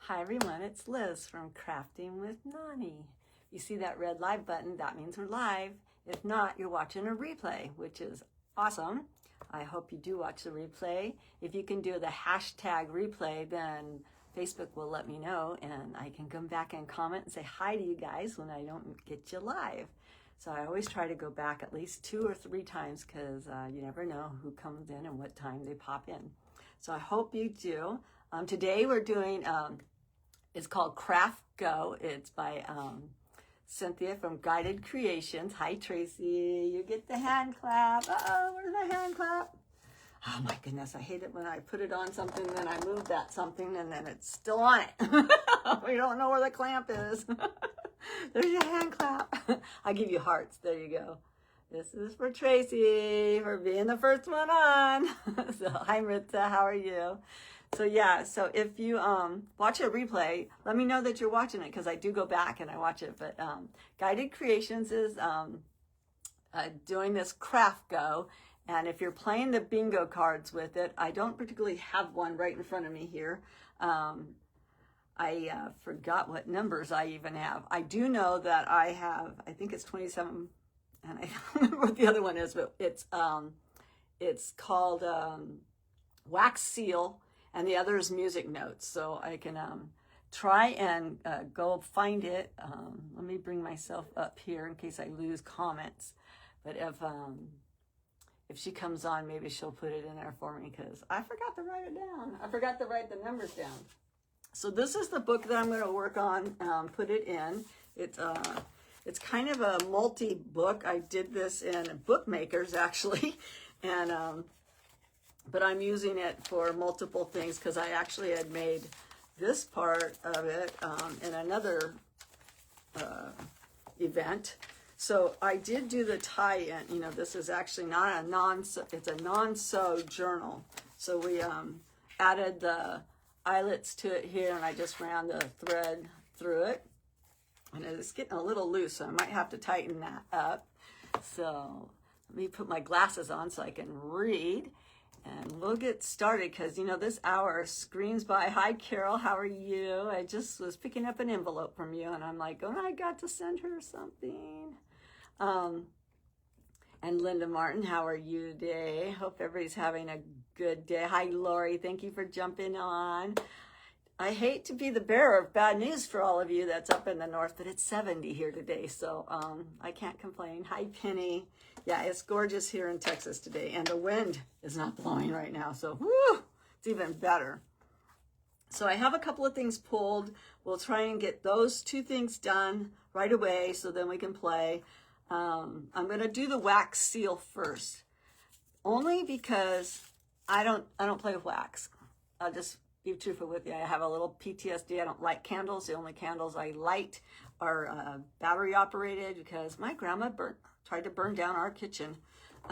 Hi everyone, it's Liz from Crafting with Nani. You see that red live button, that means we're live. If not, you're watching a replay, which is awesome. I hope you do watch the replay. If you can do the hashtag replay, then Facebook will let me know and I can come back and comment and say hi to you guys when I don't get you live. So I always try to go back at least 2 or 3 times because you never know who comes in and what time they pop in. So I hope you do. Today we're doing it's called Craft Go. It's by Cynthia from Guided Creations. Hi, Tracy. You get the hand clap. Uh-oh, where's my hand clap? Oh, my goodness. I hate it when I put it on something, then I move that something, and then it's still on it. We don't know where the clamp is. There's your hand clap. I give you hearts. There you go. This is for Tracy for being the first one on. So, hi, Ritza. How are you? So yeah, so if you watch a replay, let me know that you're watching it because I do go back and I watch it. But Guided Creations is doing this Craft Go. And if you're playing the bingo cards with it, I don't particularly have one right in front of me here. I forgot what numbers I even have. I do know that I have, I think it's 27, and I don't remember what the other one is, but it's called Wax Seal. And the other is music notes. So I can try and go find it. Let me bring myself up here in case I lose comments. But if she comes on, maybe she'll put it in there for me because I forgot to write it down. I forgot to write the numbers down. So this is the book that I'm going to work on, put it in. It's kind of a multi-book. I did this in Bookmakers, actually. And but I'm using it for multiple things because I actually had made this part of it in another event. So I did do the tie-in. You know, this is actually not a it's a non-sew journal. So we added the eyelets to it here, and I just ran the thread through it. And it's getting a little loose, so I might have to tighten that up. So let me put my glasses on so I can read. And we'll get started because, you know, this hour screams by. Hi, Carol. How are you? I just was picking up an envelope from you, and I'm like, oh, I got to send her something. And Linda Martin, how are you today? Hope everybody's having a good day. Hi, Lori. Thank you for jumping on. I hate to be the bearer of bad news for all of you that's up in the north, but it's 70 here today, so I can't complain. Hi, Penny. Yeah, it's gorgeous here in Texas today, and the wind is not blowing right now, so whoo, it's even better. So I have a couple of things pulled. We'll try and get those 2 things done right away so then we can play. I'm going to do the wax seal first, only because I don't play with wax. I'll just be truthful with you. I have a little PTSD. I don't like candles. The only candles I light are battery operated because my grandma tried to burn down our kitchen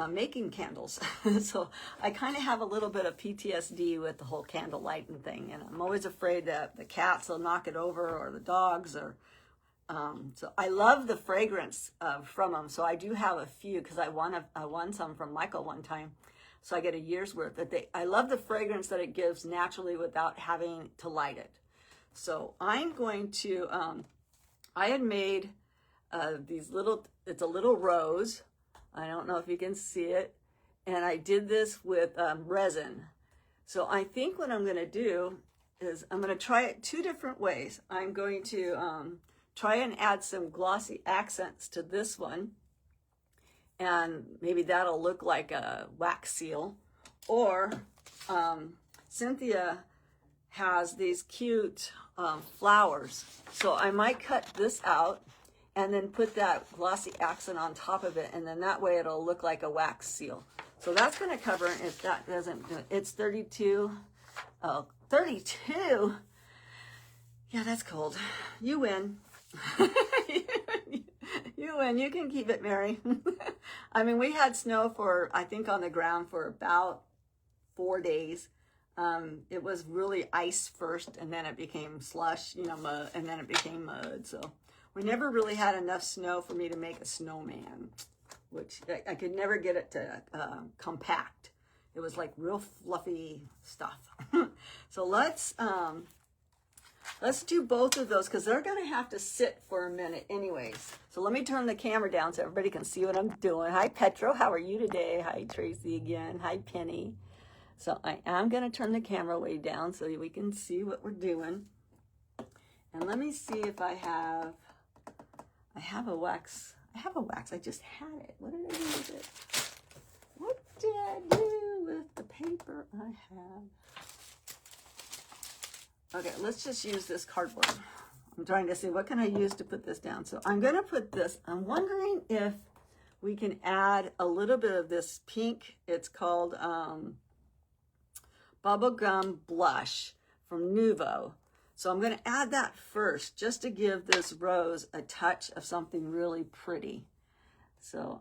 making candles. So I kind of have a little bit of PTSD with the whole candle lighting thing. And I'm always afraid that the cats will knock it over or the dogs or so I love the fragrance from them. So I do have a few because I won some from Michael one time. So I get a year's worth. I love the fragrance that it gives naturally without having to light it. So I'm going to, I had made these little, it's a little rose. I don't know if you can see it. And I did this with resin. So I think what I'm going to do is I'm going to try it 2 different ways. I'm going to try and add some glossy accents to this one. And maybe that'll look like a wax seal. Or Cynthia has these cute flowers. So I might cut this out and then put that glossy accent on top of it. And then that way it'll look like a wax seal. So that's going to cover it. If that doesn't, it's 32. Oh, 32? Yeah, that's cold. You win. You win. You can keep it, Mary. I mean, we had snow for, I think, on the ground for about 4 days. It was really ice first, and then it became slush, you know, mud, and then it became mud. So we never really had enough snow for me to make a snowman, which I could never get it to compact. It was like real fluffy stuff. So let's Let's do both of those because they're going to have to sit for a minute anyways. So let me turn the camera down so everybody can see what I'm doing. Hi, Petro. How are you today? Hi, Tracy again. Hi, Penny. So I am going to turn the camera way down so we can see what we're doing. And let me see if I have a wax. I have a wax. I just had it. What did I do with it? What did I do with the paper I have? Okay, let's just use this cardboard. I'm trying to see what can I use to put this down. So I'm going to put this. I'm wondering if we can add a little bit of this pink. It's called Bubblegum Blush from Nuvo. So I'm going to add that first just to give this rose a touch of something really pretty. So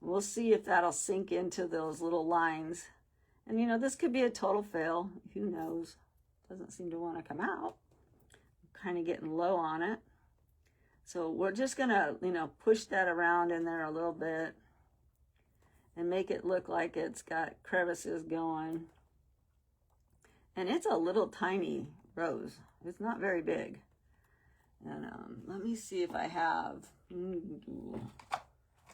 we'll see if that'll sink into those little lines. And, you know, this could be a total fail. Who knows? Doesn't seem to want to come out. I'm kind of getting low on it. So we're just going to, you know, push that around in there a little bit and make it look like it's got crevices going. And it's a little tiny rose. It's not very big. And let me see if I have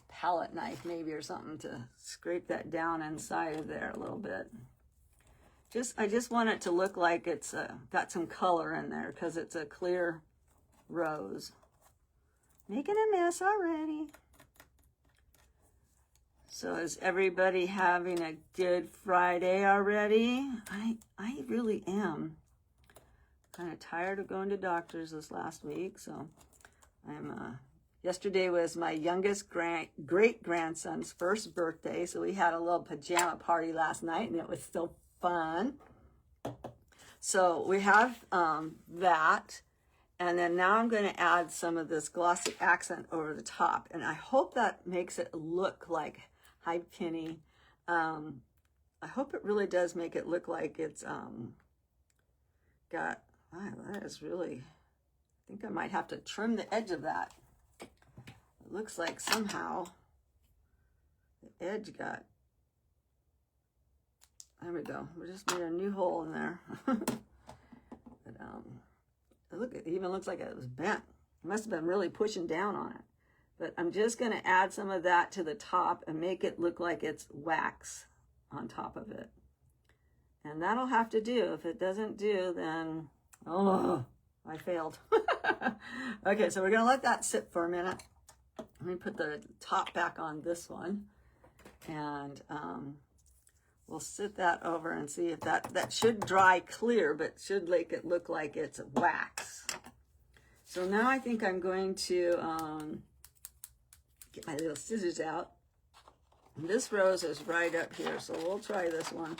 palette knife maybe or something to scrape that down inside of there a little bit. I just want it to look like it's got some color in there because it's a clear rose. Making a mess already. So is everybody having a good Friday already? I really am. Kind of tired of going to doctors this last week, so I'm yesterday was my youngest great-grandson's first birthday, so we had a little pajama party last night, and it was so fun. So we have that, and then now I'm going to add some of this glossy accent over the top, and I hope that makes it look like, hi Penny, I hope it really does make it look like it's got, wow, that is really, I think I might have to trim the edge of that. It looks like somehow the edge got, there we go. We just made a new hole in there. But look, it even looks like it was bent. It must have been really pushing down on it. But I'm just going to add some of that to the top and make it look like it's wax on top of it. And that'll have to do. If it doesn't do, then, oh, I failed. Okay, so we're going to let that sit for a minute. Let me put the top back on this one. And we'll sit that over and see if that should dry clear, but should make it look like it's wax. So now I think I'm going to get my little scissors out. And this rose is right up here, so we'll try this one.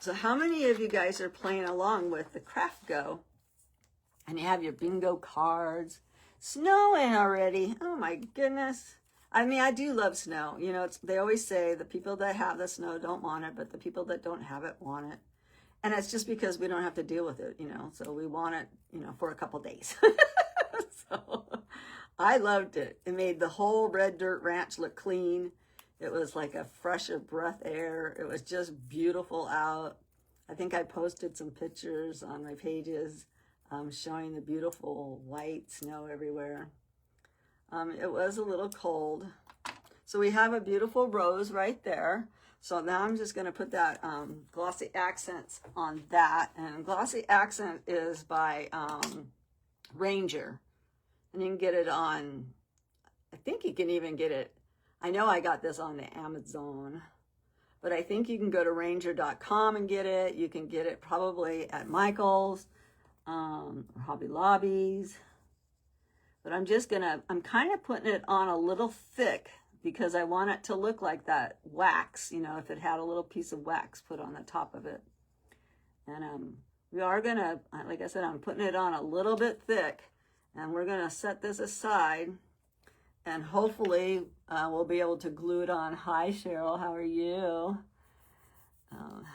So how many of you guys are playing along with the Craft Go? And you have your bingo cards. Snowing already. Oh my goodness. I mean, I do love snow. You know, they always say the people that have the snow don't want it, but the people that don't have it want it. And it's just because we don't have to deal with it, you know. So we want it, you know, for a couple days. So I loved it. It made the whole Red Dirt Ranch look clean. It was like a fresher breath air. It was just beautiful out. I think I posted some pictures on my pages showing the beautiful white snow everywhere. It was a little cold. So we have a beautiful rose right there. So now I'm just going to put that Glossy Accents on that. And Glossy Accent is by Ranger. And you can get it on, I think you can even get it, I know I got this on the Amazon, but I think you can go to ranger.com and get it. You can get it probably at Michael's, or Hobby Lobbies. But I'm kind of putting it on a little thick because I want it to look like that wax, you know, if it had a little piece of wax put on the top of it. And we are going to, like I said, I'm putting it on a little bit thick, and we're going to set this aside, and hopefully we'll be able to glue it on. Hi, Cheryl. How are you?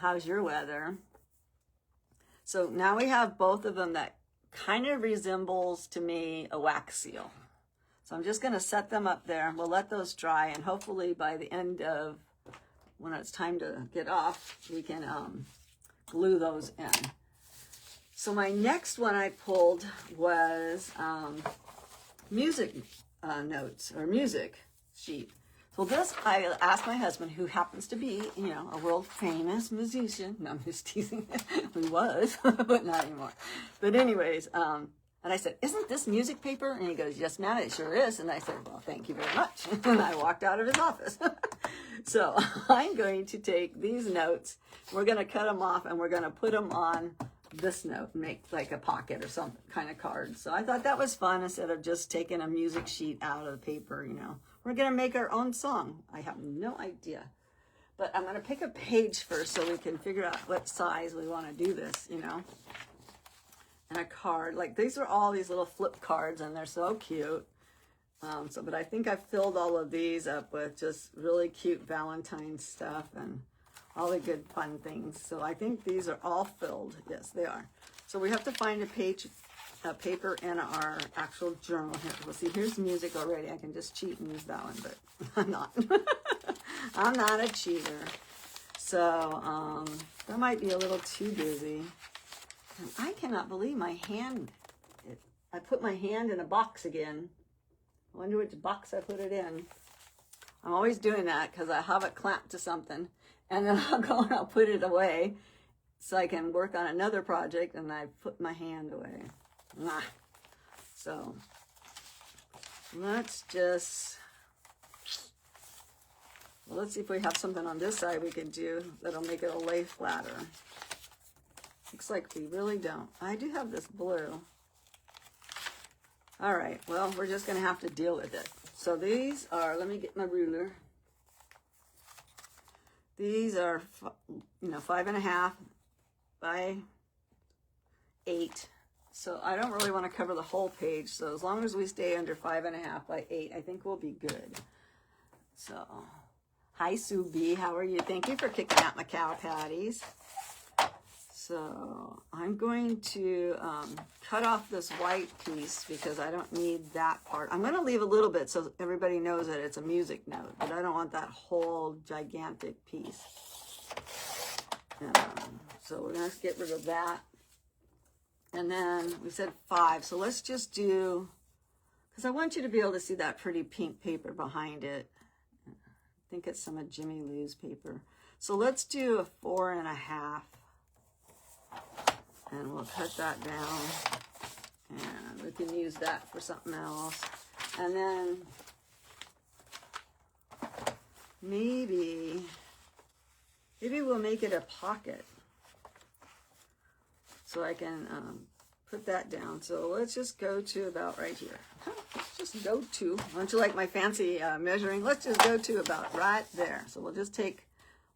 How's your weather? So now we have both of them that kind of resembles to me a wax seal. So I'm just going to set them up there. We'll let those dry, and hopefully by the end of when it's time to get off, we can glue those in. So my next one I pulled was music notes or music sheet. So this, I asked my husband, who happens to be, you know, a world famous musician. No, I'm just teasing. He was, but not anymore. But anyways, and I said, isn't this music paper? And he goes, yes, ma'am, it sure is. And I said, well, thank you very much. And I walked out of his office. So I'm going to take these notes. We're going to cut them off and we're going to put them on this note and make like a pocket or some kind of card. So I thought that was fun instead of just taking a music sheet out of the paper, you know. We're going to make our own song. I have no idea. But I'm going to pick a page first so we can figure out what size we want to do this, you know. And a card. Like these are all these little flip cards and they're so cute. But I think I've filled all of these up with just really cute Valentine's stuff and all the good fun things. So I think these are all filled. Yes, they are. So we have to find a paper in our actual journal here. Well, see, here's music already. I can just cheat and use that one, but I'm not. I'm not a cheater. So that might be a little too busy. And I cannot believe my hand. I put my hand in a box again. I wonder which box I put it in. I'm always doing that because I have it clamped to something. And then I'll go and I'll put it away so I can work on another project, and I put my hand away. So let's just, well, let's see if we have something on this side we can do that'll make it a lay flatter. Looks like we really don't. I do have this blue. All right, well, we're just going to have to deal with it. So these are, let me get my ruler. These are, 5.5 by 8. So I don't really want to cover the whole page. So as long as we stay under 5.5 by 8, I think we'll be good. So, hi Sue B, how are you? Thank you for kicking out my cow patties. So I'm going to cut off this white piece because I don't need that part. I'm going to leave a little bit so everybody knows that it's a music note, but I don't want that whole gigantic piece. So we're going to get rid of that. And then we said 5. So let's just do, because I want you to be able to see that pretty pink paper behind it. I think it's some of Jimmy Lou's paper. So let's do a 4.5. And we'll cut that down, and we can use that for something else. And then maybe we'll make it a pocket so I can put that down. So let's just go to about right here. Let's just go to, don't you like my fancy measuring? Let's just go to about right there. So we'll just take,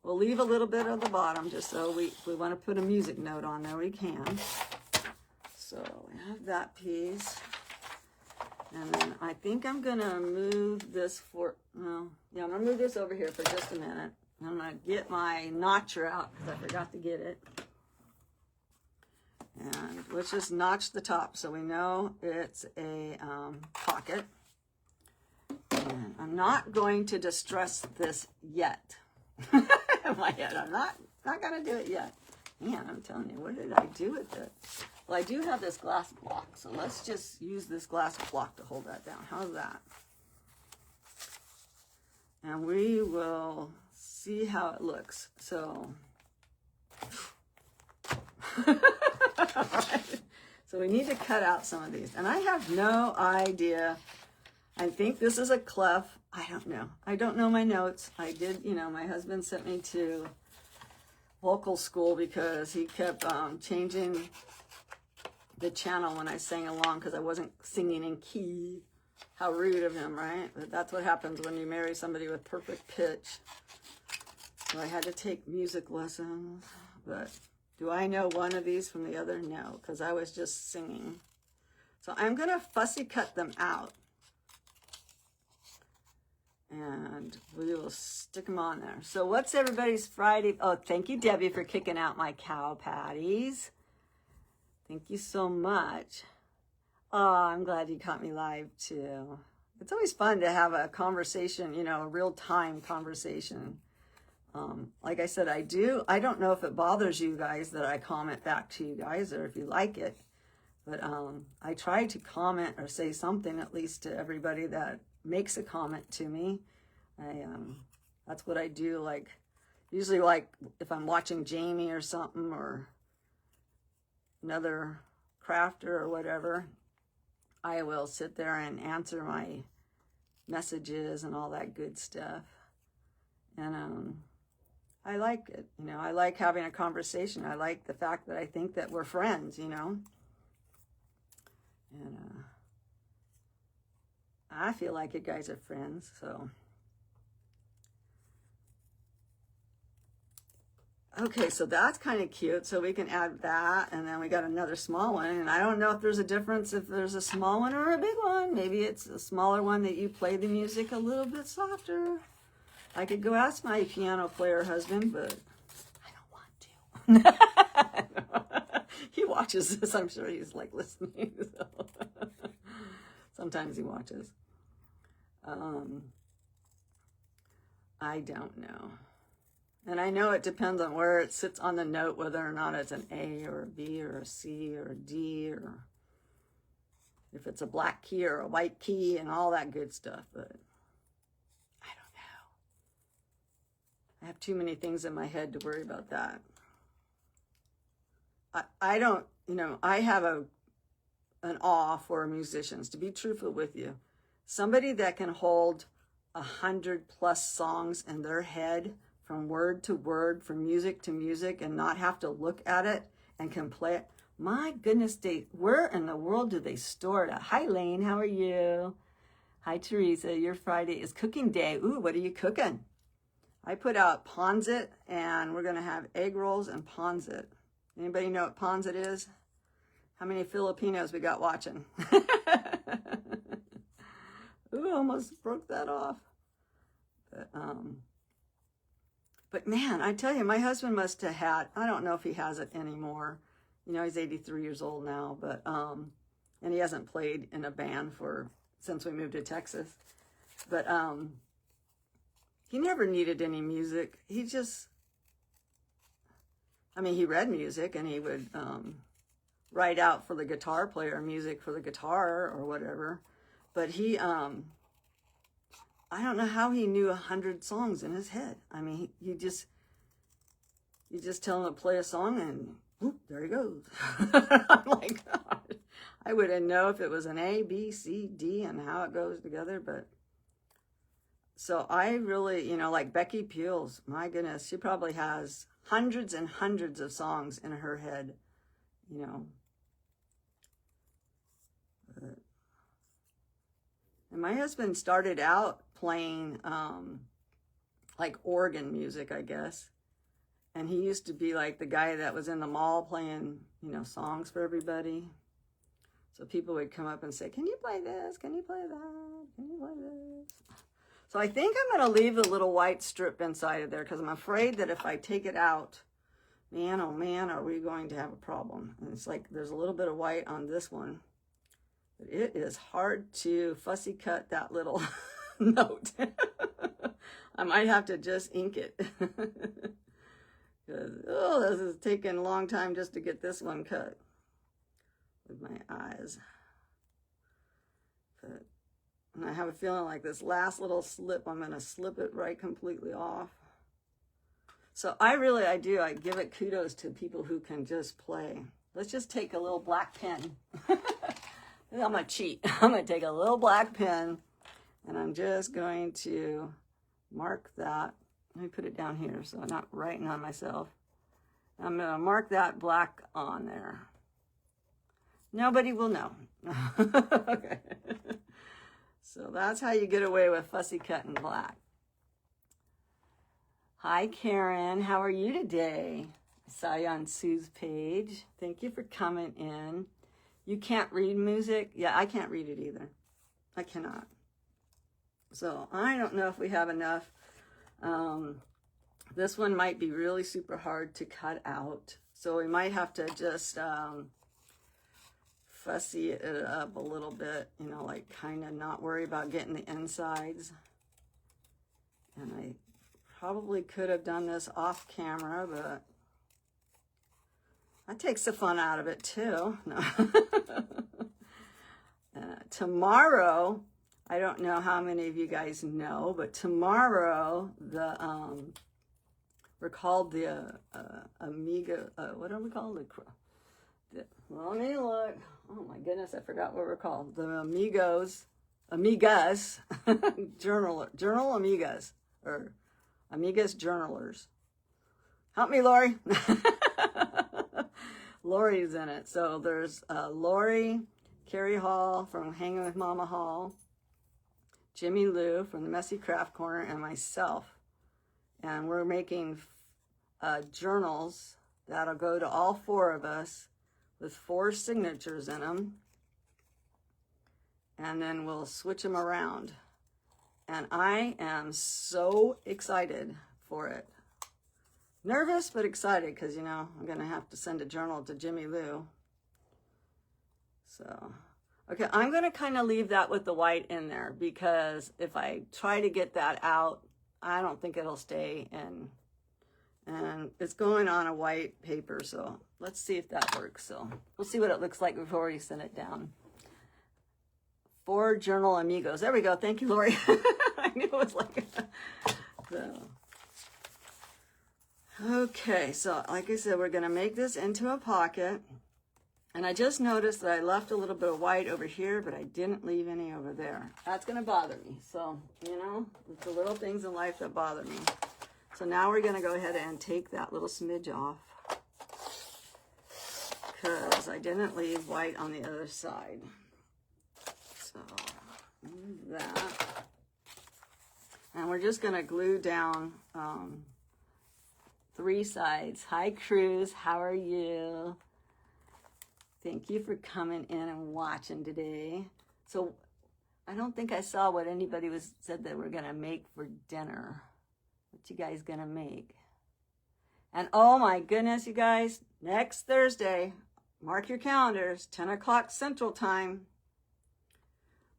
we'll leave a little bit of the bottom just so if we want to put a music note on there, we can. So we have that piece. And then I think I'm going to move this I'm going to move this over here for just a minute. I'm going to get my notcher out because I forgot to get it. And let's just notch the top so we know it's a pocket. And I'm not going to distress this yet. In my head, I'm not going to do it yet. Man, I'm telling you, what did I do with it? Well, I do have this glass block, so let's just use this glass block to hold that down. How's that? And we will see how it looks. So, right. So we need to cut out some of these. And I have no idea. I think this is a clef. I don't know. I don't know my notes. I did, my husband sent me to vocal school because he kept changing the channel when I sang along because I wasn't singing in key. How rude of him, right? But that's what happens when you marry somebody with perfect pitch. So I had to take music lessons. But do I know one of these from the other? No, because I was just singing. So I'm going to fussy cut them out. And we will stick them on there. So what's everybody's Friday? Oh, thank you, Debbie, for kicking out my cow patties. Thank you so much. Oh, I'm glad you caught me live, too. It's always fun to have a conversation, a real-time conversation Like I said, I don't know if it bothers you guys that I comment back to you guys or if you like it, but I try to comment or say something at least to everybody that makes a comment to me. That's what I do. Like usually, like if I'm watching Jamie or something or another crafter or whatever, I will sit there and answer my messages and all that good stuff. And I like it, you know. I like having a conversation. I like the fact that I think that we're friends, you know. And I feel like you guys are friends, so. Okay, so that's kind of cute. So we can add that, and then we got another small one. And I don't know if there's a difference if there's a small one or a big one. Maybe it's a smaller one that you play the music a little bit softer. I could go ask my piano player husband, but I don't want to. He watches this. I'm sure he's like listening. So. Sometimes he watches. I don't know. And I know it depends on where it sits on the note, whether or not it's an A or a B or a C or a D, or if it's a black key or a white key and all that good stuff. But I don't know. I have too many things in my head to worry about that. I don't, you know, I have an awe for musicians, to be truthful with you. Somebody that can hold 100+ songs in their head from word to word, from music to music, and not have to look at it and can play it. My goodness, where in the world do they store it at? Hi, Lane, how are you? Hi, Teresa, your Friday is cooking day. Ooh, what are you cooking? I put out Ponzit, and we're gonna have egg rolls and Ponzit. Anybody know what Ponzit is? How many Filipinos we got watching? Ooh, almost broke that off. But man, I tell you, my husband must have had, I don't know if he has it anymore. You know, he's 83 years old now, but, and he hasn't played in a band since we moved to Texas. But, he never needed any music. He just, I mean, he read music and he would, write out for the guitar player music for the guitar or whatever. But he, I don't know how he knew 100 songs in his head. I mean, you just tell him to play a song and whoop, there he goes. I'm like, God, I wouldn't know if it was an A, B, C, D and how it goes together. But so I really, you know, like Becky Peels, my goodness, she probably has hundreds and hundreds of songs in her head, you know. And my husband started out playing like organ music, I guess. And he used to be like the guy that was in the mall playing, you know, songs for everybody. So people would come up and say, can you play this? Can you play that? Can you play this? So I think I'm going to leave the little white strip inside of there because I'm afraid that if I take it out, man, oh man, are we going to have a problem. And it's like there's a little bit of white on this one. But it is hard to fussy cut that little note. I might have to just ink it. Because, oh, this is taking a long time just to get this one cut with my eyes. But, and I have a feeling like this last little slip, I'm going to slip it right completely off. So I give it kudos to people who can just play. Let's just take a little black pen. I'm going to cheat. I'm going to take a little black pen and I'm just going to mark that. Let me put it down here so I'm not writing on myself. I'm going to mark that black on there. Nobody will know. Okay. So that's how you get away with fussy cutting black. Hi, Karen. How are you today? I saw you on Sue's page. Thank you for coming in. You can't read music? Yeah, I can't read it either. I cannot. So I don't know if we have enough. This one might be really super hard to cut out. So we might have to just fussy it up a little bit, you know, like kind of not worry about getting the insides. And I Probably could have done this off camera, but that takes the fun out of it too. No. Tomorrow, I don't know how many of you guys know, but tomorrow we're called the Amiga. What are we called? Let me look. Oh my goodness, I forgot what we're called. The Amigas, journal Amigas, or Amigas journalers. Help me, Lori. Lori's in it. So there's Lori, Carrie Hall from Hanging with Mama Hall, Jimmy Lou from the Messy Craft Corner, and myself. And we're making journals that'll go to all 4 of us with 4 signatures in them. And then we'll switch them around. And I am so excited for it. Nervous, but excited, because, you know, I'm going to have to send a journal to Jimmy Lou. So, okay, I'm going to kind of leave that with the white in there, because if I try to get that out, I don't think it'll stay in. And it's going on a white paper, so let's see if that works. So we'll see what it looks like before we send it down. 4 journal amigos. There we go. Thank you, Lori. I knew it was like so. Okay, so like I said, we're going to make this into a pocket. And I just noticed that I left a little bit of white over here, but I didn't leave any over there. That's going to bother me. So, you know, it's the little things in life that bother me. So now we're going to go ahead and take that little smidge off, because I didn't leave white on the other side. So that. And we're just going to glue down 3 sides. Hi, Cruz. How are you? Thank you for coming in and watching today. So I don't think I saw what anybody said that we're going to make for dinner. What you guys going to make? And oh my goodness, you guys, next Thursday, mark your calendars, 10 o'clock Central Time,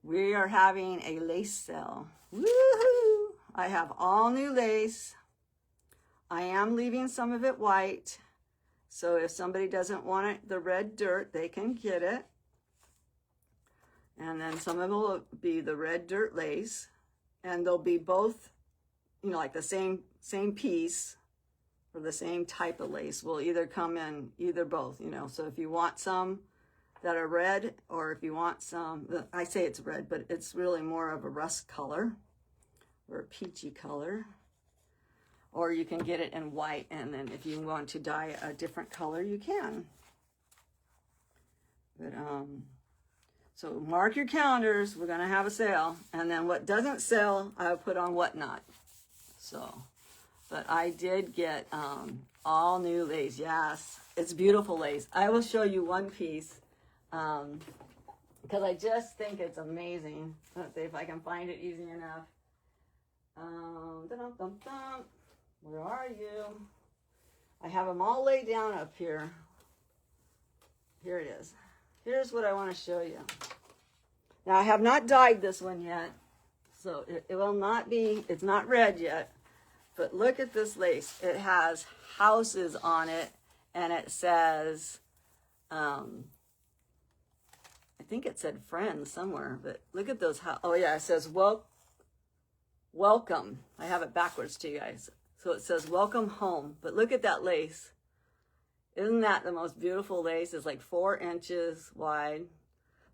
we are having a lace sale. Woohoo! I have all new lace. I am leaving some of it white. So if somebody doesn't want it, the red dirt, they can get it. And then some of it will be the red dirt lace. And they'll be both, you know, like the same piece or the same type of lace will either come in either both, you know. So if you want some that are red, or if you want some, I say it's red, but it's really more of a rust color or a peachy color. Or you can get it in white, and then if you want to dye a different color, you can. But so mark your calendars. We're gonna have a sale, and then what doesn't sell, I'll put on Whatnot. So, but I did get all new lace. Yes, it's beautiful lace. I will show you one piece because I just think it's amazing. Let's see if I can find it easy enough. Where are you? I have them all laid down up here. Here it is. Here's what I want to show you. Now, I have not dyed this one yet, so it will not be, it's not red yet, but look at this lace. It has houses on it, and it says, I think it said friends somewhere, but look at those, oh yeah, it says, welcome. I have it backwards to you guys. So it says, welcome home. But look at that lace. Isn't that the most beautiful lace? It's like 4 inches wide.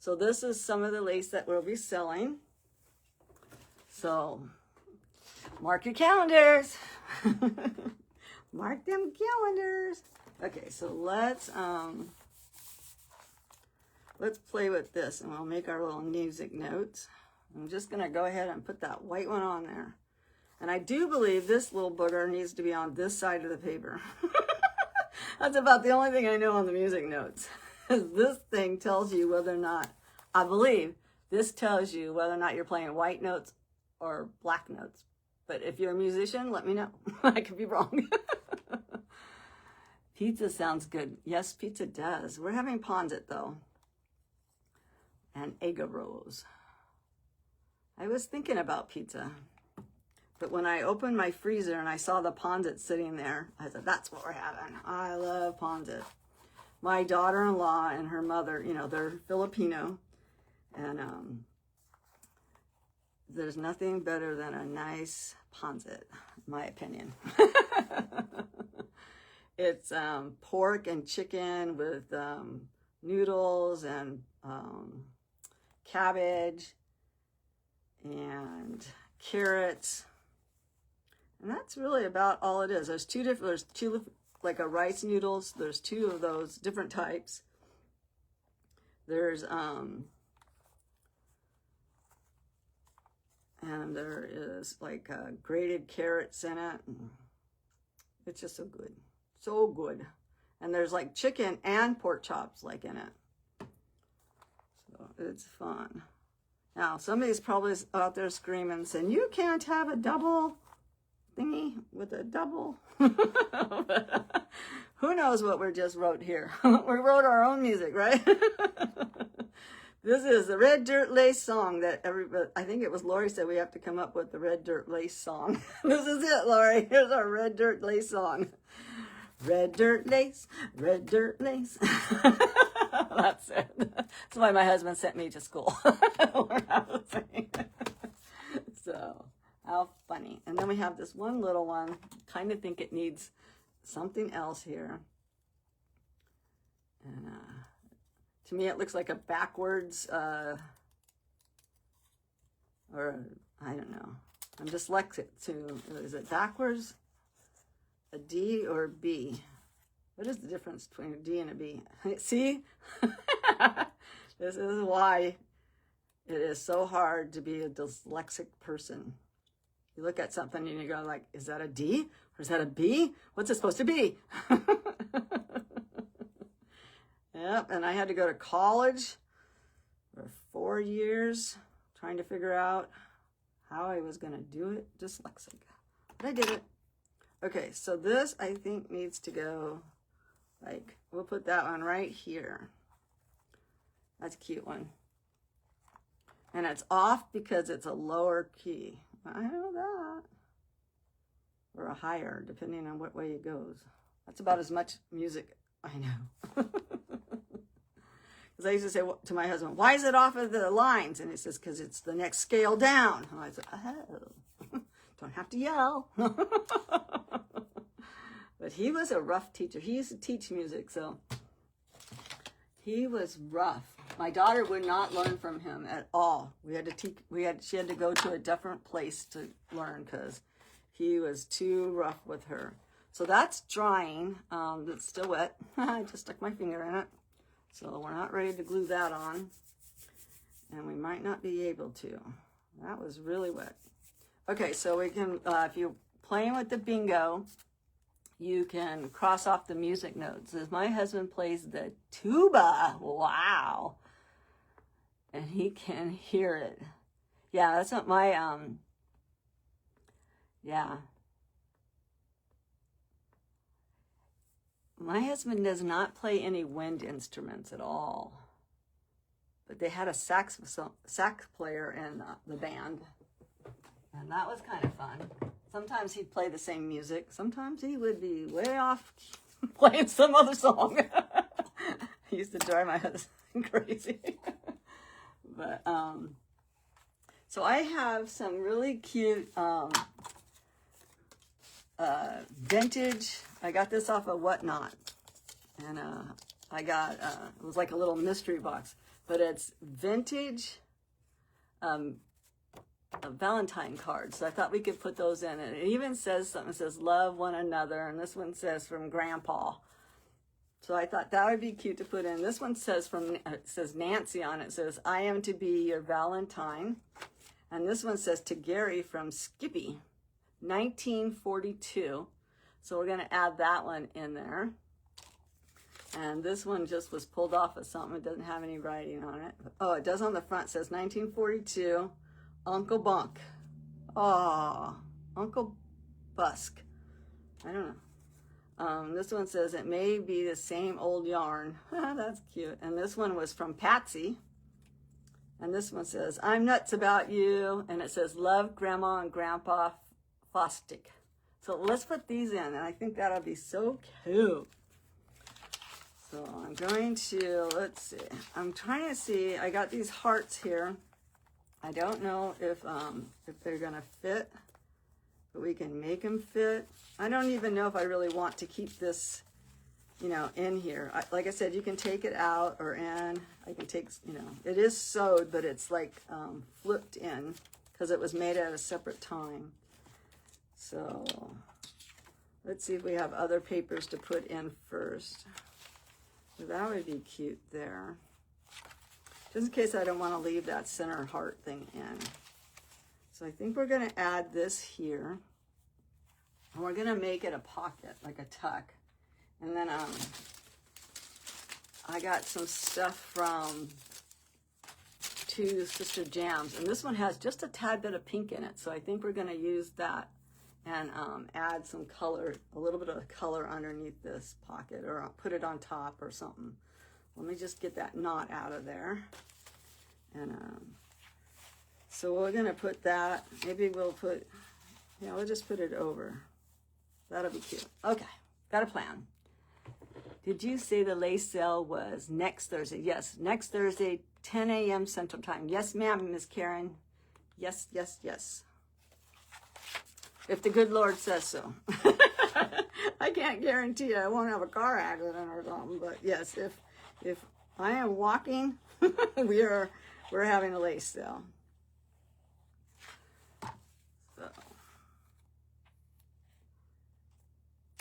So this is some of the lace that we'll be selling. So mark your calendars. Mark them calendars. Okay, so let's play with this, and we'll make our little music notes. I'm just going to go ahead and put that white one on there. And I do believe this little booger needs to be on this side of the paper. That's about the only thing I know on the music notes. This thing tells you whether or not, I believe, this tells you whether or not you're playing white notes or black notes. But if you're a musician, let me know. I could be wrong. Pizza sounds good. Yes, pizza does. We're having Ponzit, though. And Egg rolls. I was thinking about pizza. But when I opened my freezer and I saw the Ponzit sitting there, I said, that's what we're having. I love Ponzit. My daughter-in-law and her mother, you know, they're Filipino. And there's nothing better than a nice Ponzit, in my opinion. It's pork and chicken with noodles and cabbage and carrots. And that's really about all it is. There's two like a rice noodles. There's two of those different types. There's and there is like grated carrots in it. It's just so good. So good. And there's like chicken and pork chops like in it. So it's fun. Now, somebody's probably out there screaming, saying, you can't have a double thingy with a double. Who knows what we just wrote here? We wrote our own music, right? This is the Red Dirt Lace song that everybody, I think it was Lori said we have to come up with the Red Dirt Lace song. This is it, Lori. Here's our Red Dirt Lace song. Red dirt lace, red dirt lace. That's it. That's why my husband sent me to school. So, how funny. And then we have this one little one. Kind of think it needs something else here. And to me, it looks like a backwards, or I don't know. I'm dyslexic too. Is it backwards? A D or a B? What is the difference between a D and a B? See? This is why it is so hard to be a dyslexic person. You look at something and you go like, is that a D or is that a B? What's it supposed to be? Yep, and I had to go to college for 4 years trying to figure out how I was going to do it dyslexic. But I did it. Okay, so this I think needs to go, like, we'll put that one right here. That's a cute one. And it's off because it's a lower key. I know that. Or a higher, depending on what way it goes. That's about as much music I know. Because I used to say to my husband, why is it off of the lines? And he says, because it's the next scale down. And I said, oh, don't have to yell. But he was a rough teacher. He used to teach music, so he was rough. My daughter would not learn from him at all. She had to go to a different place to learn because he was too rough with her. So that's drying. It's still wet. I just stuck my finger in it. So we're not ready to glue that on. And we might not be able to. That was really wet. Okay, so we can, if you're playing with the bingo, you can cross off the music notes. As my husband plays the tuba, wow. And he can hear it. Yeah, that's what my, yeah. My husband does not play any wind instruments at all. But they had a sax player in the band. And that was kind of fun. Sometimes he'd play the same music. Sometimes he would be way off playing some other song. He used to drive my husband crazy. But, so I have some really cute vintage. I got this off of Whatnot. And I got, it was like a little mystery box. But it's vintage Valentine cards. So I thought we could put those in. And it even says something. It says, love one another. And this one says, from Grandpa. So I thought that would be cute to put in. This one says, it says Nancy on it. It says, I am to be your Valentine. And this one says, to Gary from Skippy, 1942. So we're going to add that one in there. And this one just was pulled off of something. It doesn't have any writing on it. Oh, it does on the front. It says 1942, Uncle Bunk. Oh, Uncle Busk. I don't know. This one says, it may be the same old yarn. That's cute. And this one was from Patsy. And this one says, I'm nuts about you. And it says, love Grandma and Grandpa Fostic. So let's put these in, and I think that'll be so cute. So I'm going to, let's see, I'm trying to see, I got these hearts here. I don't know if they're gonna fit, but we can make them fit. I don't even know if I really want to keep this, you know, in here. Like I said, you can take it out or in. I can take, you know, it is sewed, but it's like flipped in because it was made at a separate time. So let's see if we have other papers to put in first. So that would be cute there. Just in case I don't want to leave that center heart thing in. So I think we're going to add this here. And we're going to make it a pocket, like a tuck. And then I got some stuff from Two Sister Jams. And this one has just a tad bit of pink in it. So I think we're going to use that and add some color, a little bit of color underneath this pocket, or I'll put it on top or something. Let me just get that knot out of there. And so we're gonna put that, maybe we'll put, yeah, we'll just put it over. That'll be cute. Okay, got a plan. Did you say the lace sale was next Thursday? Yes, next Thursday, 10 a.m. Central Time. Yes, ma'am, Miss Karen. Yes, yes, yes. If the good Lord says so. I can't guarantee I won't have a car accident or something, but yes, if I am walking, we're having a lace sale. So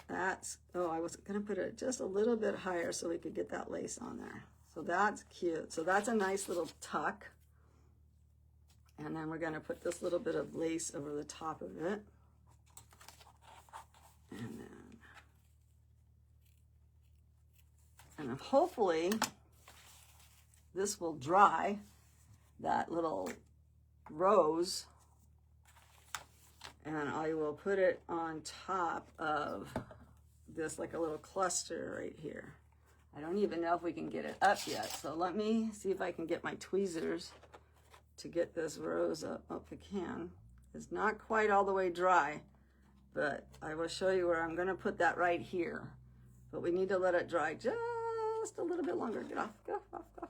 that's, oh, I was gonna put it just a little bit higher so we could get that lace on there. So that's cute. So that's a nice little tuck. And then we're gonna put this little bit of lace over the top of it. And hopefully this will dry, that little rose, and I will put it on top of this, like a little cluster right here. I don't even know if we can get it up yet, so let me see if I can get my tweezers to get this rose up. Oh, if I can. It's not quite all the way dry, but I will show you where I'm going to put that right here. But we need to let it dry just a little bit longer. Get off, get off, off, off.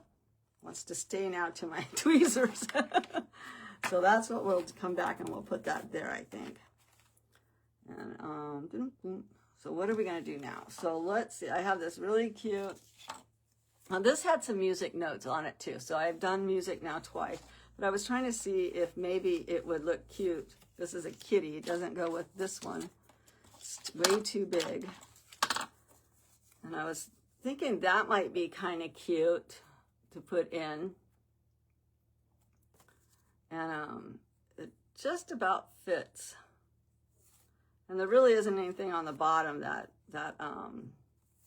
Wants to stay now to my tweezers. So that's what we'll come back and we'll put that there, I think. And so what are we going to do now? So let's see. I have this really cute. Now this had some music notes on it too. So I've done music now twice. But I was trying to see if maybe it would look cute. This is a kitty. It doesn't go with this one. It's way too big. And I was thinking that might be kind of cute to put in. And it just about fits. And there really isn't anything on the bottom that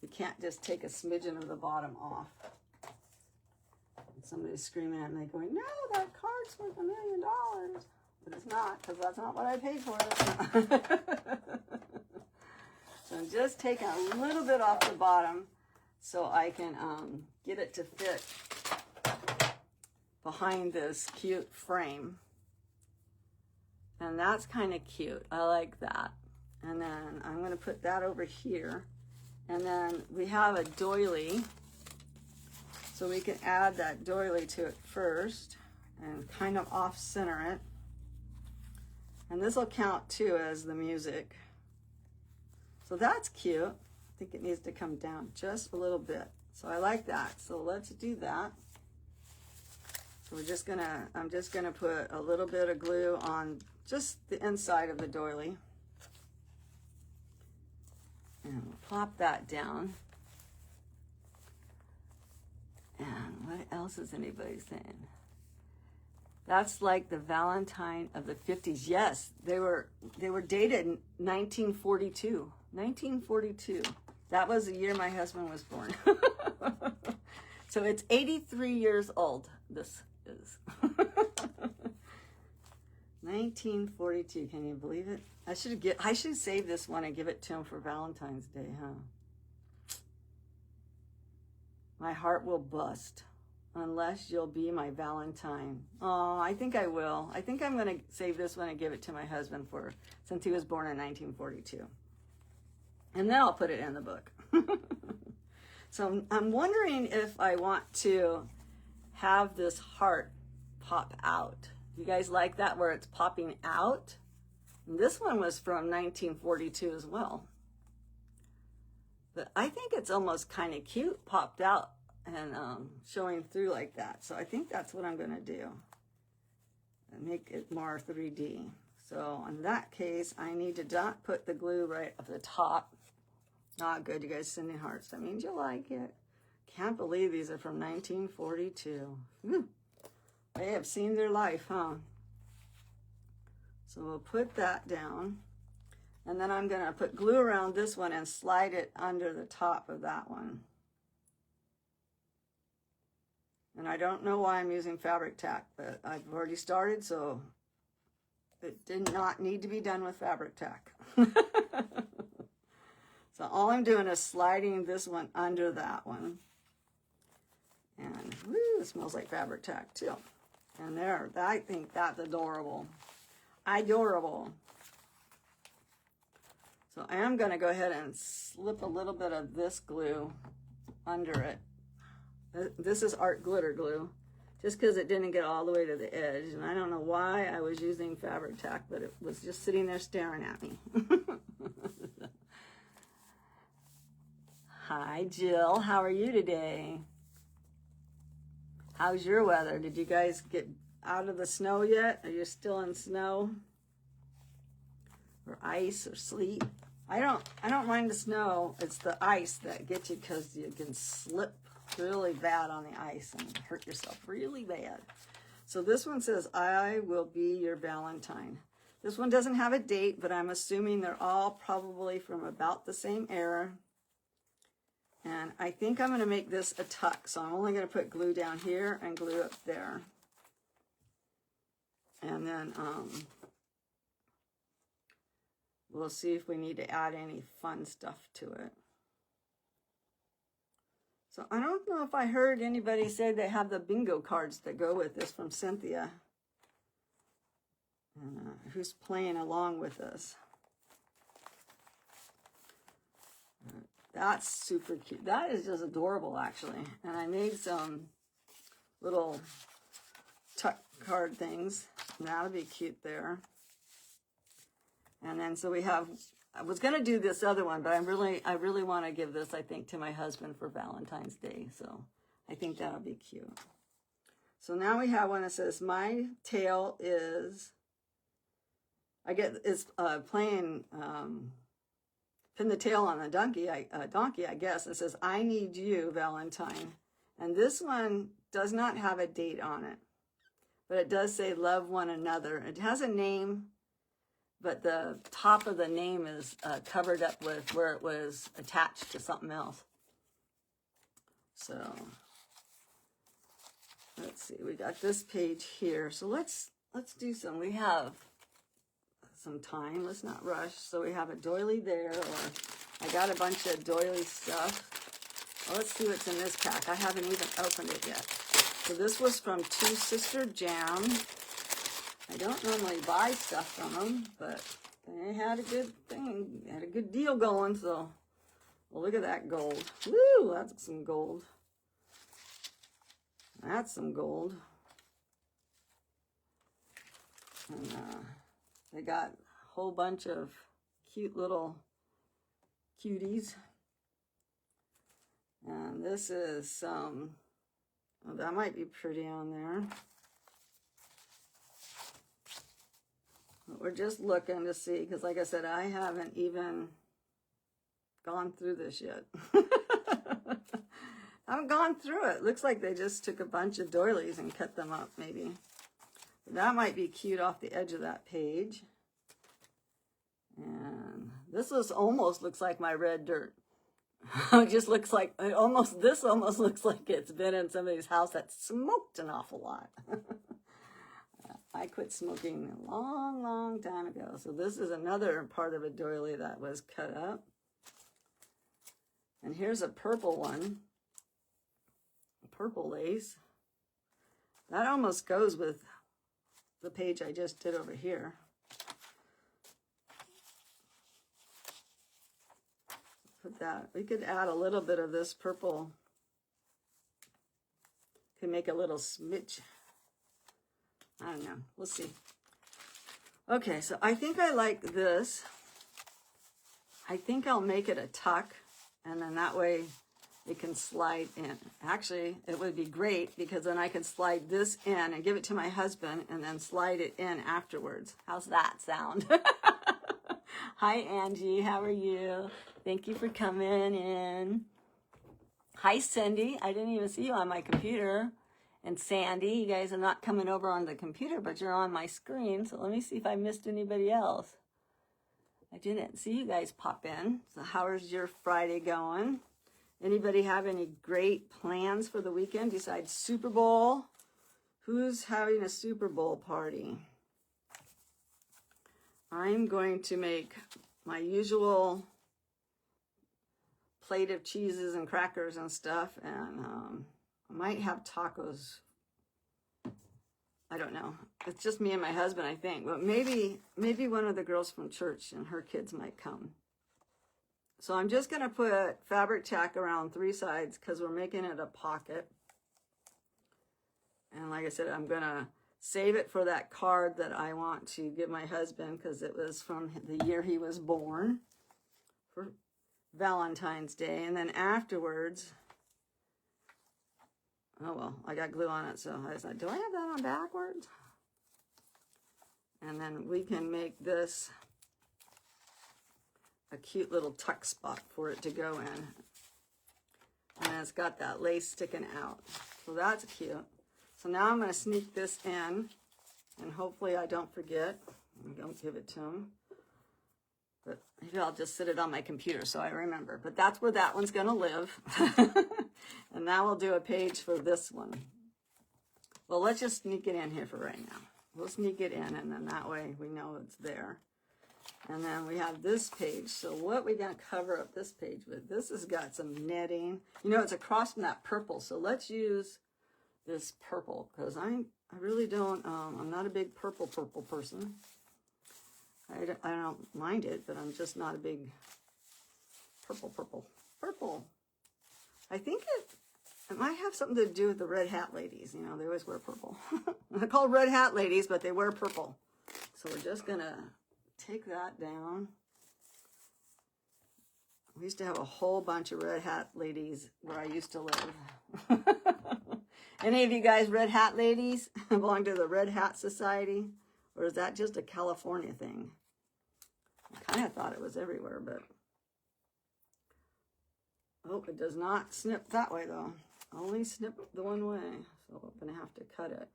you can't just take a smidgen of the bottom off. And somebody's screaming at me going, no, that card's worth $1 million. But it's not, because that's not what I paid for it. So I'm just taking a little bit off the bottom so I can get it to fit behind this cute frame. And that's kind of cute. I like that. And then I'm going to put that over here. And then we have a doily. So we can add that doily to it first and kind of off center it. And this will count too as the music. So that's cute. I think it needs to come down just a little bit. So I like that. So let's do that. So I'm just gonna put a little bit of glue on just the inside of the doily. And we'll plop that down. And what else is anybody saying? That's like the Valentine of the 50s. Yes, they were dated in 1942. 1942. That was the year my husband was born. So it's 83 years old. This is 1942. Can you believe it? I should save this one and give it to him for Valentine's Day, huh? My heart will bust. unless you'll be my Valentine. Oh, I think I will. I think I'm going to save this one and give it to my husband since he was born in 1942. And then I'll put it in the book. So I'm wondering if I want to have this heart pop out. You guys like that where it's popping out? And this one was from 1942 as well. But I think it's almost kind of cute, popped out and showing through like that. So I think that's what I'm going to do. And make it more 3D. So in that case, I need to not put the glue right at the top. Not good, you guys sending hearts. That means you like it. Can't believe these are from 1942. Whew. They have seen their life, huh? So we'll put that down. And then I'm going to put glue around this one and slide it under the top of that one. And I don't know why I'm using fabric tack, but I've already started, so it did not need to be done with fabric tack. So all I'm doing is sliding this one under that one. And woo, it smells like fabric tack too. And there, I think that's adorable. Adorable. So I am going to go ahead and slip a little bit of this glue under it. This is art glitter glue, just because it didn't get all the way to the edge. And I don't know why I was using fabric tack, but it was just sitting there staring at me. Hi, Jill. How are you today? How's your weather? Did you guys get out of the snow yet? Are you still in snow? Or ice or sleet? I don't mind the snow. It's the ice that gets you because you can slip really bad on the ice and hurt yourself really bad. So this one says, I will be your Valentine. This one doesn't have a date, but I'm assuming they're all probably from about the same era. And I think I'm going to make this a tuck. So I'm only going to put glue down here and glue up there. And then we'll see if we need to add any fun stuff to it. So I don't know if I heard anybody say they have the bingo cards that go with this from Cynthia. Who's playing along with us. That's super cute. That is just adorable, actually. And I made some little tuck card things. That'll be cute there. And then so we have, I was going to do this other one, but I really want to give this, I think, to my husband for Valentine's Day. So I think that'll be cute. So now we have one that says, my tail is, it's playing, pin the tail on a donkey, I guess. It says, I need you, Valentine. And this one does not have a date on it, but it does say love one another. It has a name, but the top of the name is covered up with where it was attached to something else. So let's see, we got this page here. So let's do some. We have some time. Let's not rush. So we have a doily there, or I got a bunch of doily stuff. Well, let's see what's in this pack. I haven't even opened it yet. So this was from Two Sister Jam. I don't normally buy stuff from them, but they had a good thing. They had a good deal going, so well, look at that gold. Woo, that's some gold. That's some gold. And they got a whole bunch of cute little cuties. And this is some, oh, that might be pretty on there. But we're just looking to see, because like I said, I haven't even gone through this yet. I haven't gone through it. Looks like they just took a bunch of doilies and cut them up, maybe. That might be cute off the edge of that page. And this almost looks like my red dirt. It just looks like, this almost looks like it's been in somebody's house that smoked an awful lot. I quit smoking a long, long time ago. So this is another part of a doily that was cut up. And here's a purple one. Purple lace. That almost goes with the page I just did over here. Put that. We could add a little bit of this purple. Could make a little smidge. I don't know. We'll see. Okay, so I think I like this. I think I'll make it a tuck, and then that way it can slide in. Actually, it would be great because then I can slide this in and give it to my husband and then slide it in afterwards. How's that sound? Hi, Angie. How are you? Thank you for coming in. Hi, Cindy. I didn't even see you on my computer. And Sandy, you guys are not coming over on the computer, but you're on my screen. So let me see if I missed anybody else. I didn't see you guys pop in. So how's your Friday going? Anybody have any great plans for the weekend besides Super Bowl? Who's having a Super Bowl party? I'm going to make my usual plate of cheeses and crackers and stuff, and I might have tacos. I don't know. It's just me and my husband, I think. But maybe one of the girls from church and her kids might come. So I'm just going to put fabric tack around 3 sides because we're making it a pocket. And like I said, I'm going to save it for that card that I want to give my husband because it was from the year he was born for Valentine's Day. And then afterwards, oh well, I got glue on it, so I was like, do I have that on backwards? And then we can make this a cute little tuck spot for it to go in. And it's got that lace sticking out. So that's cute. So now I'm going to sneak this in, and hopefully I don't forget. I don't give it to him. But maybe I'll just sit it on my computer so I remember. But that's where that one's going to live. And now we'll do a page for this one. Well, let's just sneak it in here for right now. We'll sneak it in, and then that way we know it's there. And then we have this page. So what we going to cover up this page with? This has got some netting. You know, it's across from that purple. So let's use this purple because I really don't, I'm not a big purple person. I don't mind it, but I'm just not a big purple. I think it might have something to do with the red hat ladies. You know, they always wear purple. They're called red hat ladies, but they wear purple. So we're just going to take that down. We used to have a whole bunch of red hat ladies where I used to live. Any of you guys red hat ladies belong to the Red Hat Society? Or is that just a California thing? I kind of thought it was everywhere, but... Oh, it does not snip that way, though. Only snip the one way. So I'm going to have to cut it.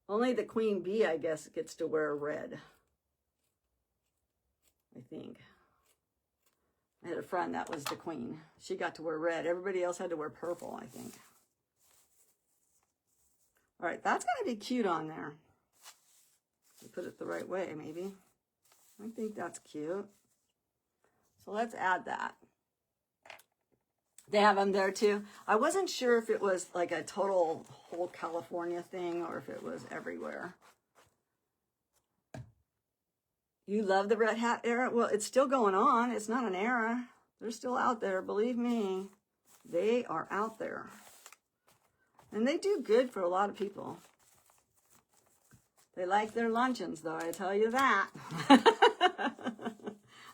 Only the queen bee, I guess, gets to wear red. I think. I had a friend that was the queen. She got to wear red. Everybody else had to wear purple, I think. All right, that's going to be cute on there. Put it the right way, maybe. I think that's cute. So let's add that. They have them there too. I wasn't sure if it was like a total whole California thing or if it was everywhere. You love the Red Hat era? Well, it's still going on. It's not an era. They're still out there. Believe me, they are out there. And they do good for a lot of people. They like their luncheons, though, I tell you that.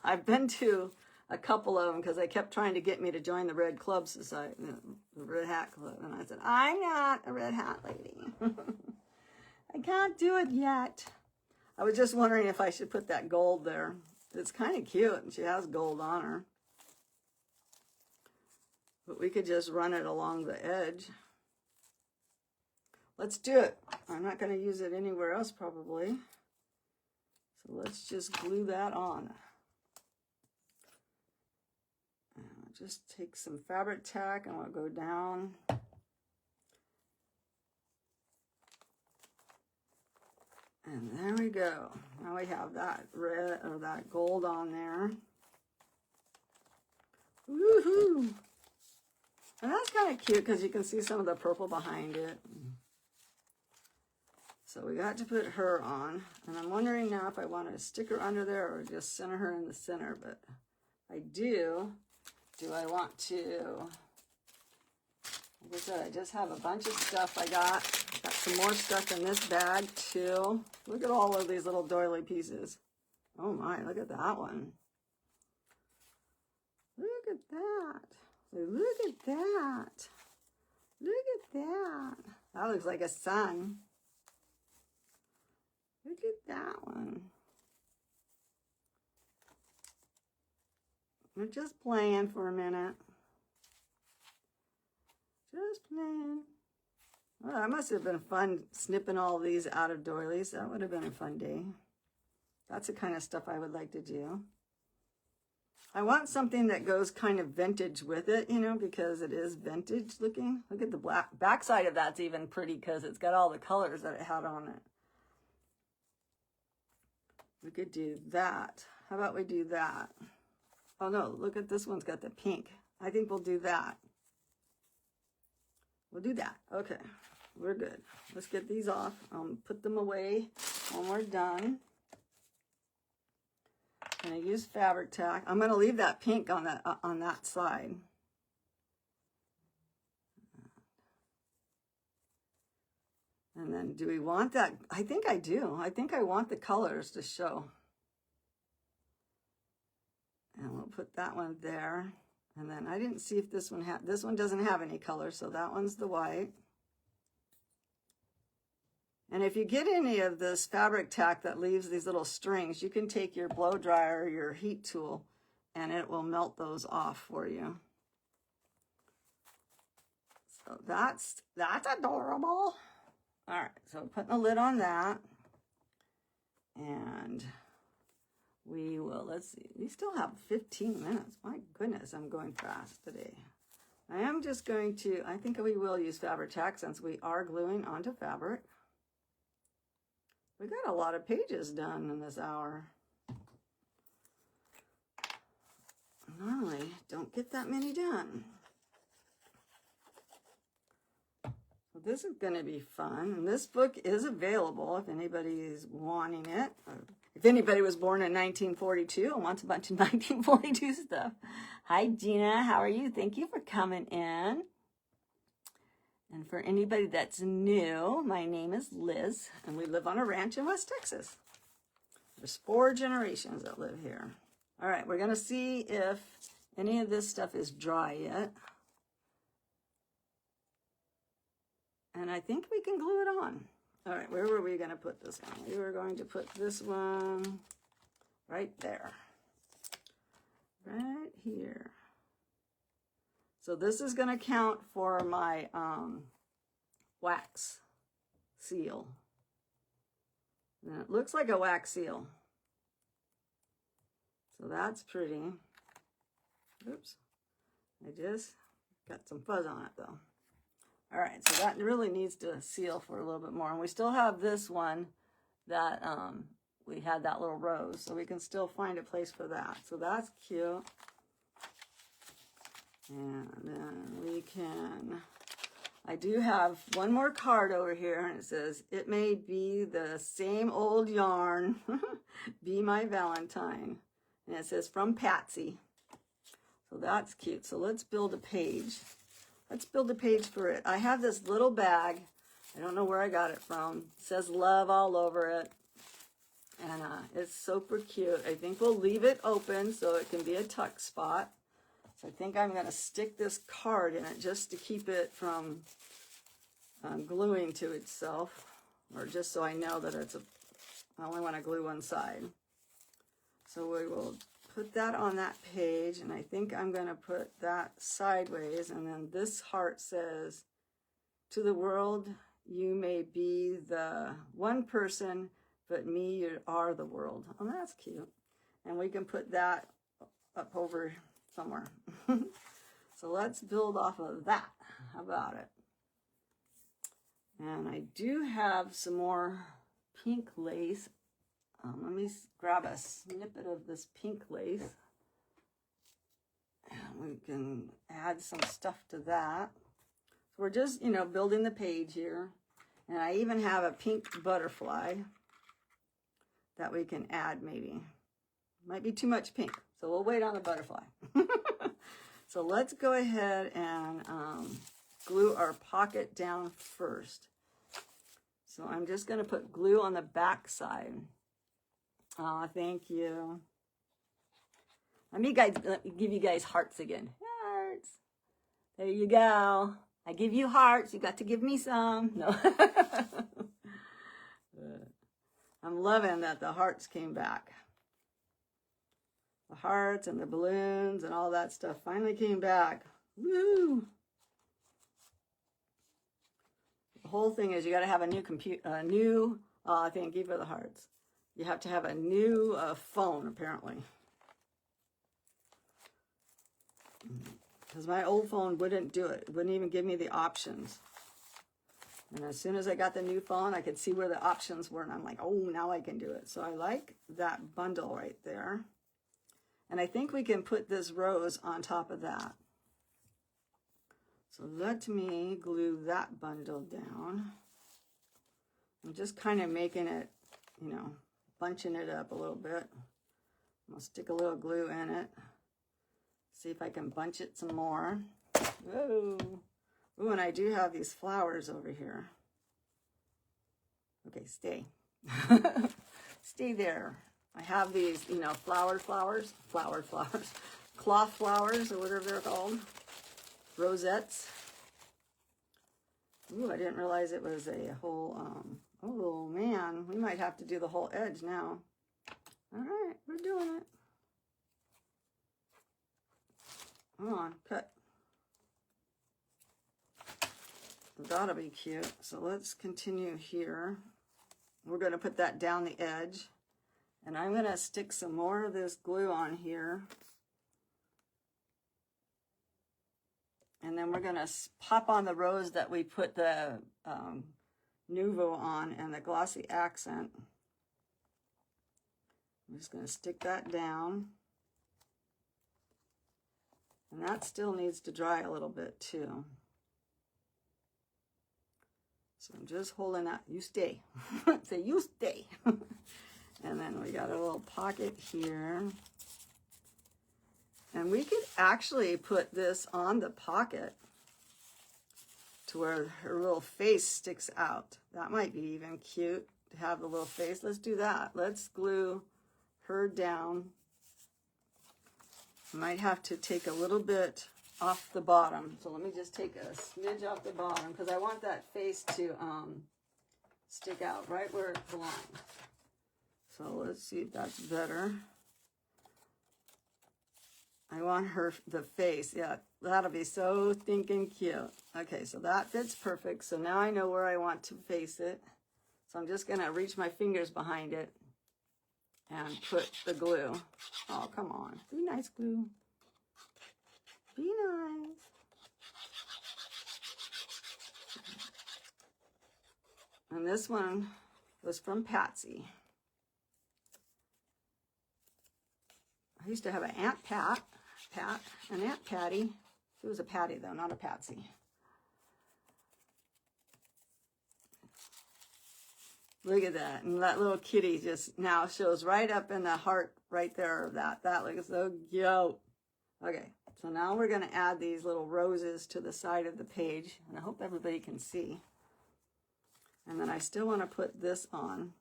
I've been to a couple of them because they kept trying to get me to join the Red Club Society, the Red Hat Club. And I said, I'm not a Red Hat lady. I can't do it yet. I was just wondering if I should put that gold there. It's kind of cute, and she has gold on her. But we could just run it along the edge. Let's do it. I'm not going to use it anywhere else, probably. So let's just glue that on. And I'll just take some fabric tack, and I'll go down. And there we go. Now we have that red or that gold on there. Woohoo! And that's kind of cute because you can see some of the purple behind it. So we got to put her on. And I'm wondering now if I want to stick her under there or just center her in the center. But I do I want to, like I said, I just have a bunch of stuff I got. Got some more stuff in this bag too. Look at all of these little doily pieces. Oh my, look at that one. Look at that. Look at that. Look at that. That looks like a sun. Look at that one. We're just playing for a minute. Just playing. Well, that must have been fun snipping all these out of doilies. That would have been a fun day. That's the kind of stuff I would like to do. I want something that goes kind of vintage with it, you know, because it is vintage looking. Look at the black backside of that's even pretty because it's got all the colors that it had on it. We could do that. How about we do that? Oh no, look at this one's got the pink. I think we'll do that. We'll do that. Okay, we're good. Let's get these off. Put them away when we're done. I'm going to use fabric tack. I'm going to leave that pink on that side. And then do we want that? I think I do. I think I want the colors to show. And we'll put that one there. And then I didn't see if this one doesn't have any color, so that one's the white. And if you get any of this fabric tack that leaves these little strings, you can take your blow dryer or your heat tool and it will melt those off for you. So that's adorable. All right, so putting a lid on that. And we will, let's see, we still have 15 minutes. My goodness, I'm going fast today. I am just going to, I think we will use fabric tack since we are gluing onto fabric. We got a lot of pages done in this hour. Normally, don't get that many done. So this is going to be fun. And this book is available if anybody is wanting it. Or if anybody was born in 1942 and wants a bunch of 1942 stuff. Hi, Gina. How are you? Thank you for coming in. And for anybody that's new, my name is Liz, and we live on a ranch in West Texas. There's 4 generations that live here. All right, we're going to see if any of this stuff is dry yet. And I think we can glue it on. All right, where were we going to put this one? We were going to put this one right there. Right here. So this is going to count for my wax seal. And it looks like a wax seal. So that's pretty. Oops. I just got some fuzz on it though. All right, so that really needs to seal for a little bit more. And we still have this one that we had that little rose, so we can still find a place for that. So that's cute. And then we can, I do have one more card over here, and it says, it may be the same old yarn, be my Valentine. And it says, from Patsy. So that's cute. So let's build a page. Let's build a page for it. I have this little bag. I don't know where I got it from. It says love all over it. And it's super cute. I think we'll leave it open so it can be a tuck spot. So I think I'm going to stick this card in it just to keep it from gluing to itself, or just so I know that I only want to glue one side. So we will put that on that page, and I think I'm going to put that sideways, and then this heart says, to the world, you may be the one person, but me, you are the world. Oh, that's cute. And we can put that up over somewhere. So let's build off of that. How about it? And I do have some more pink lace. Let me grab a snippet of this pink lace. And we can add some stuff to that. So we're just, you know, building the page here. And I even have a pink butterfly that we can add maybe. Might be too much pink, so we'll wait on the butterfly. So let's go ahead and glue our pocket down first. So I'm just going to put glue on the back side. Oh, thank you. Let me give you guys hearts again. Hearts. There you go. I give you hearts. You got to give me some. No. I'm loving that the hearts came back. The hearts and the balloons and all that stuff finally came back. Woo! The whole thing is you got to have a new computer, thank you for the hearts. You have to have a new phone, apparently. Because my old phone wouldn't do it. It wouldn't even give me the options. And as soon as I got the new phone, I could see where the options were. And I'm like, oh, now I can do it. So I like that bundle right there. And I think we can put this rose on top of that. So let me glue that bundle down. I'm just kind of making it, you know, bunching it up a little bit. I'm going to stick a little glue in it. See if I can bunch it some more. Whoa. Ooh, and I do have these flowers over here. Okay, stay. Stay there. I have these, you know, flowered flowers, cloth flowers, or whatever they're called, rosettes. Ooh, I didn't realize it was a whole, oh man, we might have to do the whole edge now. All right, we're doing it. Come on, cut. That'll be cute. So let's continue here. We're going to put that down the edge. And I'm going to stick some more of this glue on here. And then we're going to pop on the rose that we put the Nuvo on and the glossy accent. I'm just going to stick that down. And that still needs to dry a little bit too. So I'm just holding that. You stay. Say, you stay. And then we got a little pocket here. And we could actually put this on the pocket to where her little face sticks out. That might be even cute to have the little face. Let's do that. Let's glue her down. Might have to take a little bit off the bottom. So let me just take a smidge off the bottom because I want that face to stick out right where it belongs. So let's see if that's better. I want the face. Yeah, that'll be so stinking cute. Okay, so that fits perfect. So now I know where I want to face it. So I'm just going to reach my fingers behind it and put the glue. Oh, come on. Be nice, glue. Be nice. And this one was from Patsy. I used to have an Aunt an Aunt Patty. She was a Patty though, not a Patsy. Look at that. And that little kitty just now shows right up in the heart right there of that. That looks so cute. Okay, so now we're going to add these little roses to the side of the page. And I hope everybody can see. And then I still want to put this on.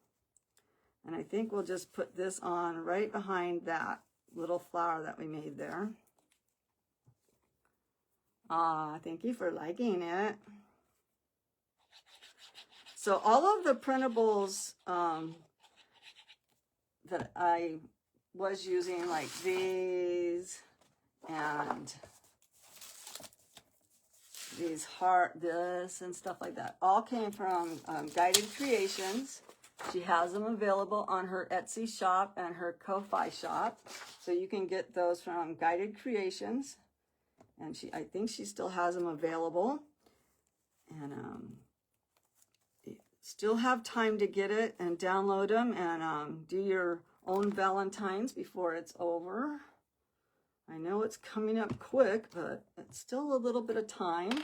And I think we'll just put this on right behind that little flower that we made there. Thank you for liking it. So all of the printables that I was using, like these and these this and stuff like that, all came from Guided Creations. She has them available on her Etsy shop and her Ko-Fi shop. So you can get those from Guided Creations. And I think she still has them available. And still have time to get it and download them and do your own Valentines before it's over. I know it's coming up quick, but it's still a little bit of time.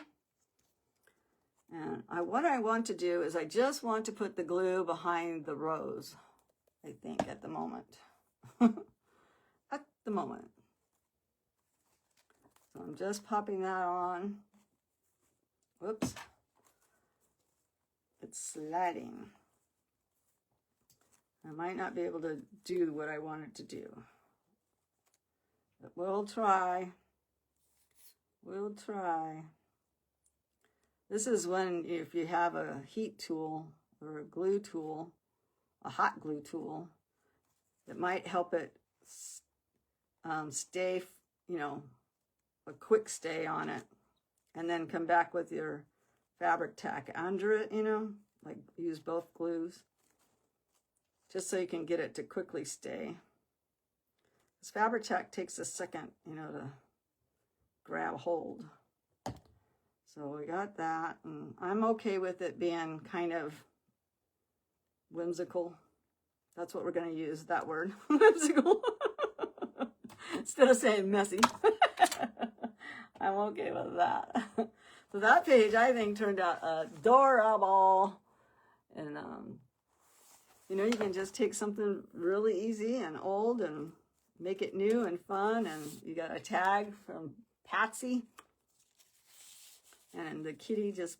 And what I want to do is I just want to put the glue behind the rose, I think, at the moment. At the moment. So I'm just popping that on. Whoops. It's sliding. I might not be able to do what I wanted to do. But we'll try. We'll try. This is when, if you have a heat tool or a glue tool, a hot glue tool, it might help it stay, you know, a quick stay on it, and then come back with your fabric tack under it, you know, like use both glues, just so you can get it to quickly stay. This fabric tack takes a second, you know, to grab hold. So we got that, and I'm okay with it being kind of whimsical. That's what we're going to use, that word, whimsical, instead of saying messy. I'm okay with that. So that page, I think, turned out adorable. And, you know, you can just take something really easy and old and make it new and fun. And you got a tag from Patsy. And the kitty just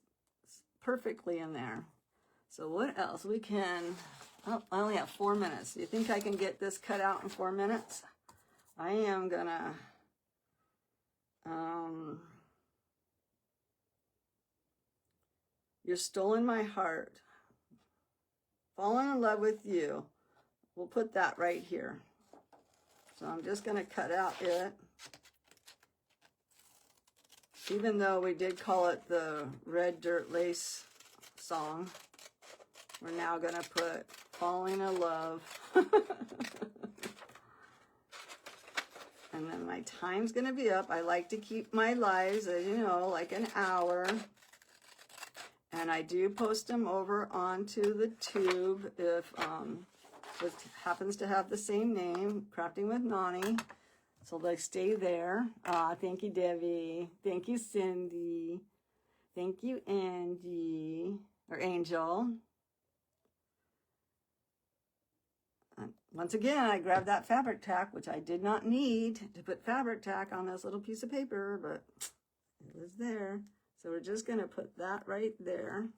perfectly in there. So what else? We can, oh, I only have 4 minutes. Do you think I can get this cut out in 4 minutes? I am gonna, you're stolen my heart. Fallen in love with you. We'll put that right here. So I'm just gonna cut out it. Even though we did call it the Red Dirt Lace song, we're now going to put Falling in Love. And then my time's going to be up. I like to keep my lives, as you know, like an hour. And I do post them over onto the tube if it happens to have the same name, Crafting with Nani. So they stay there. Thank you, Debbie. Thank you, Cindy. Thank you, Angie, or Angel. Once again, I grabbed that fabric tack, which I did not need to put fabric tack on this little piece of paper, but it was there. So we're just going to put that right there.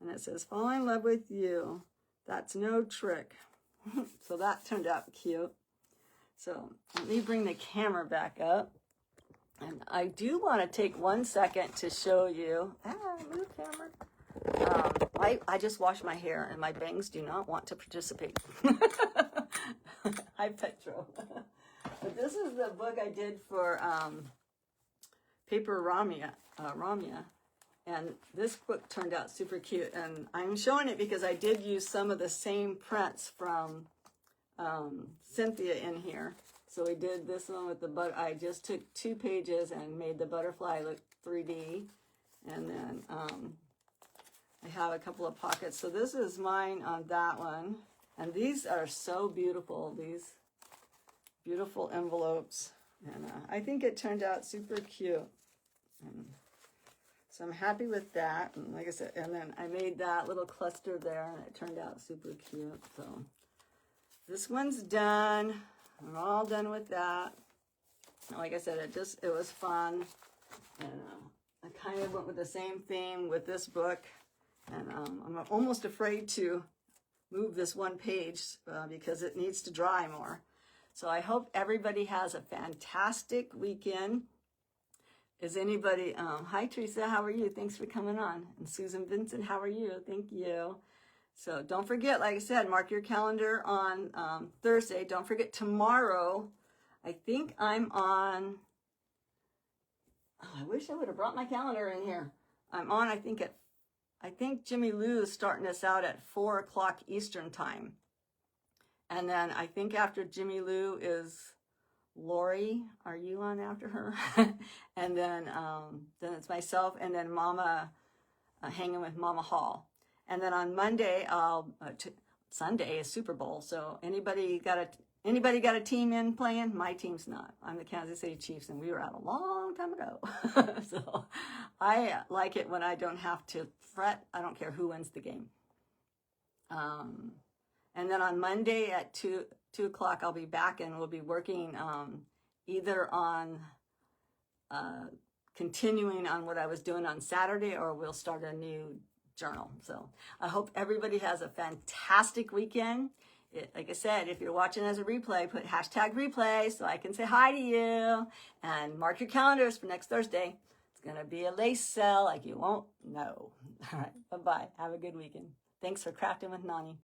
And it says, fall in love with you. That's no trick. So that turned out cute. So let me bring the camera back up. And I do want to take 1 second to show you. Move camera. I just washed my hair and my bangs do not want to participate. Hi, Petro. But this is the book I did for Paper Ramya. And this book turned out super cute. And I'm showing it because I did use some of the same prints from Cynthia in here. So we did this one with the I just took 2 pages and made the butterfly look 3D. And then I have a couple of pockets. So this is mine on that one. And these are so beautiful, these beautiful envelopes. And I think it turned out super cute. And so I'm happy with that. And like I said, and then I made that little cluster there and it turned out super cute. So this one's done. I'm all done with that. Like I said, it was fun. And I kind of went with the same theme with this book. And I'm almost afraid to move this one page because it needs to dry more. So I hope everybody has a fantastic weekend. Is anybody, hi Teresa, how are you? Thanks for coming on. And Susan Vincent, how are you? Thank you. So don't forget, like I said, mark your calendar on Thursday. Don't forget tomorrow, I think I'm on, I wish I would have brought my calendar in here. I'm on, I think Jimmy Lou is starting us out at 4 o'clock Eastern time. And then I think after Jimmy Lou is Lori. Are you on after her? And then it's myself and then Mama, hanging with Mama Hall. And then on Monday, Sunday is Super Bowl. So anybody got a Anybody got a team in playing? My team's not. I'm the Kansas City Chiefs, and we were out a long time ago. So I like it when I don't have to fret. I don't care who wins the game. And then on Monday at 2 o'clock, I'll be back, and we'll be working either on continuing on what I was doing on Saturday, or we'll start a new journal. So I hope everybody has a fantastic weekend. Like I said, if you're watching as a replay, put hashtag replay so I can say hi to you, and mark your calendars for next Thursday. It's going to be a lace sale like you won't know. All right. Bye-bye. Have a good weekend. Thanks for crafting with Nani.